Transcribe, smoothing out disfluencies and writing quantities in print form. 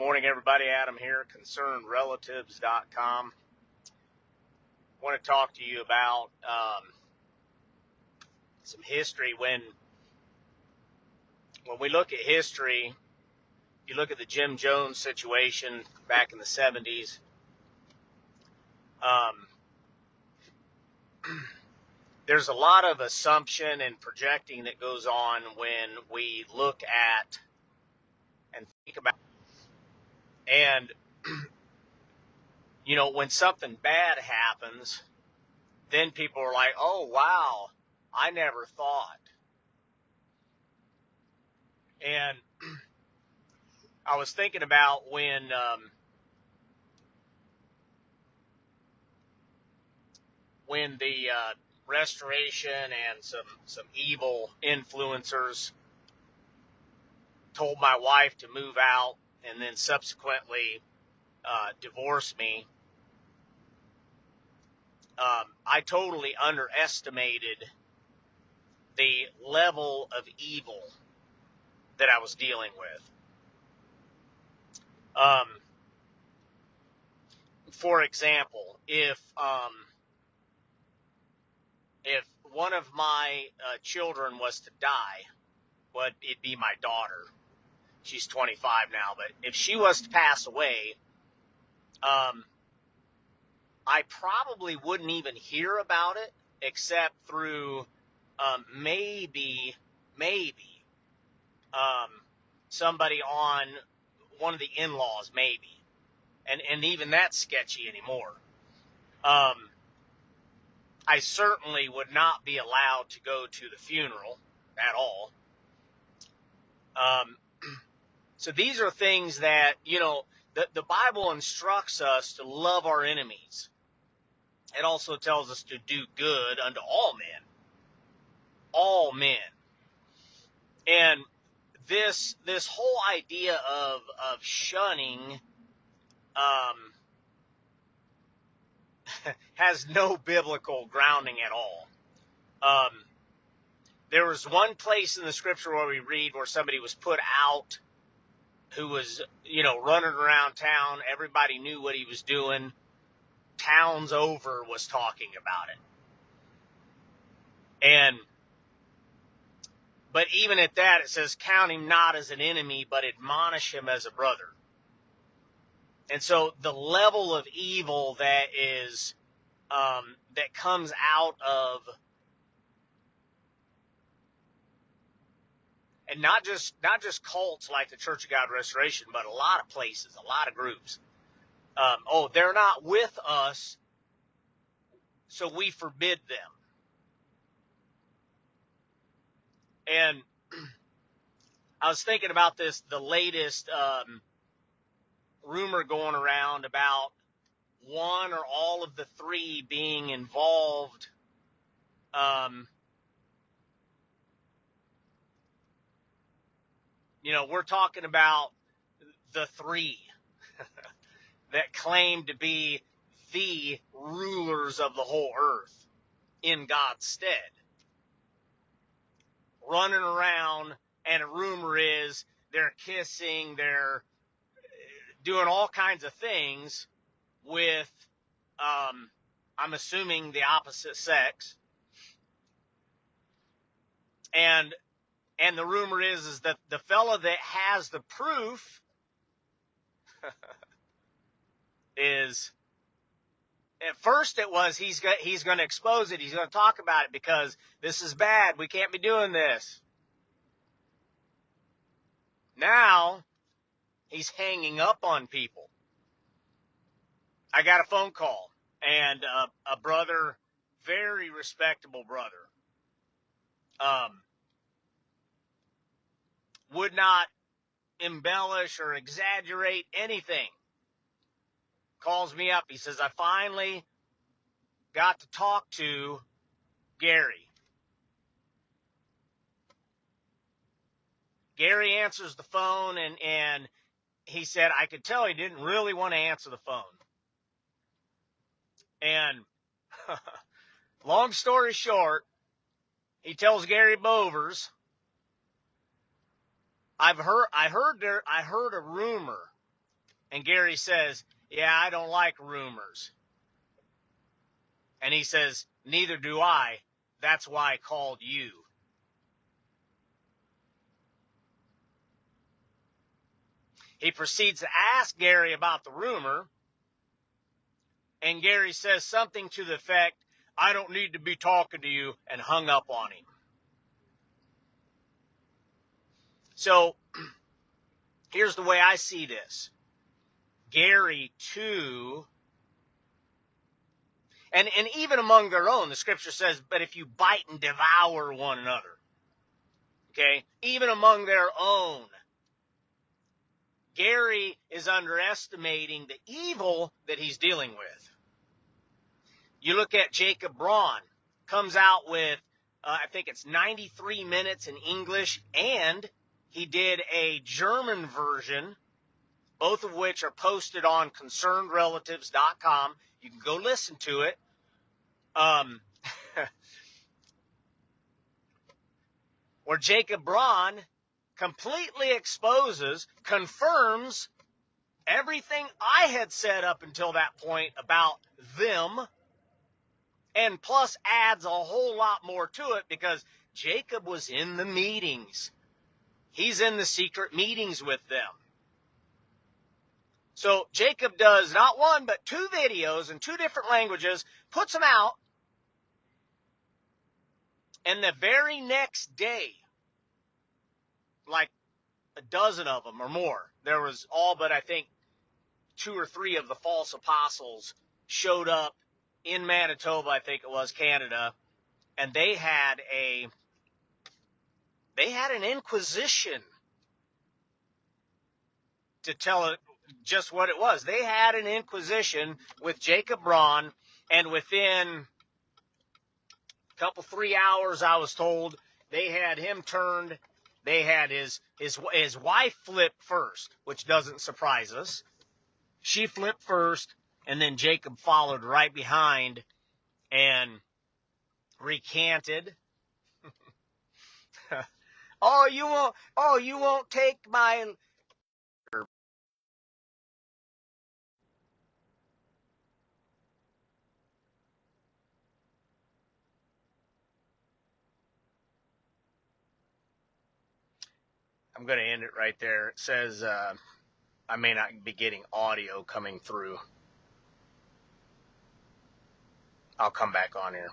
Morning, everybody. Adam here, concernedrelatives.com. I want to talk to you about some history. When we look at history, you look at the Jim Jones situation back in the 70s. There's a lot of assumption and projecting that goes on when we look at and think about. And, when something bad happens, then people are like, oh, wow, I never thought. And I was thinking about when the Restoration and some evil influencers told my wife to move out and then subsequently divorce me. I totally underestimated the level of evil that I was dealing with. For example, if one of my children was to die, it'd be my daughter. She's 25 now, but if she was to pass away, I probably wouldn't even hear about it except through maybe somebody on one of the in-laws, maybe. And even that's sketchy anymore. I certainly would not be allowed to go to the funeral at all. So these are things that, the Bible instructs us to love our enemies. It also tells us to do good unto all men. All men. And this whole idea of shunning has no biblical grounding at all. There was one place in the scripture where we read where somebody was put out who was, running around town. Everybody knew what he was doing. Towns over was talking about it. But even at that, it says, count him not as an enemy, but admonish him as a brother. And so the level of evil that is, that comes out of, and not just cults like the Church of God Restoration, but a lot of places, a lot of groups. They're not with us, so we forbid them. And I was thinking about the latest rumor going around about one or all of the three being involved we're talking about the three that claim to be the rulers of the whole earth in God's stead, running around, and a rumor is they're kissing, they're doing all kinds of things with, I'm assuming, the opposite sex. And the rumor is that the fella that has the proof is, at first it was he's going to expose it. He's going to talk about it because this is bad. We can't be doing this. Now he's hanging up on people. I got a phone call, and a brother, very respectable brother, would not embellish or exaggerate anything. Calls me up. He says, I finally got to talk to Gary. Gary answers the phone, and he said, I could tell he didn't really want to answer the phone. And long story short, he tells Gary Bovers, I heard a rumor And Gary says, yeah, I don't like rumors. And he says, neither do I. That's why I called you. He proceeds to ask Gary about the rumor. And Gary says something to the effect, I don't need to be talking to you, and hung up on him. So here's the way I see this. Gary, too, and even among their own, the scripture says, but if you bite and devour one another, okay, even among their own, Gary is underestimating the evil that he's dealing with. You look at Jacob Braun, comes out with, I think it's 93 minutes in English, and he did a German version, both of which are posted on concernedrelatives.com. You can go listen to it. Where Jacob Braun completely exposes, confirms everything I had said up until that point about them, and plus adds a whole lot more to it because Jacob was in the meetings. He's in the secret meetings with them. So Jacob does not one, but 2 videos in 2 different languages, puts them out, and the very next day, like a dozen of them or more, there was all but I think 2 or 3 of the false apostles showed up in Manitoba, I think it was, Canada, and they had an inquisition, to tell it just what it was. They had an inquisition with Jacob Braun, and within a couple, 3 hours, I was told, they had him turned. They had his wife flipped first, which doesn't surprise us. She flipped first, and then Jacob followed right behind and recanted. You won't take my... I'm going to end it right there. It says I may not be getting audio coming through. I'll come back on here.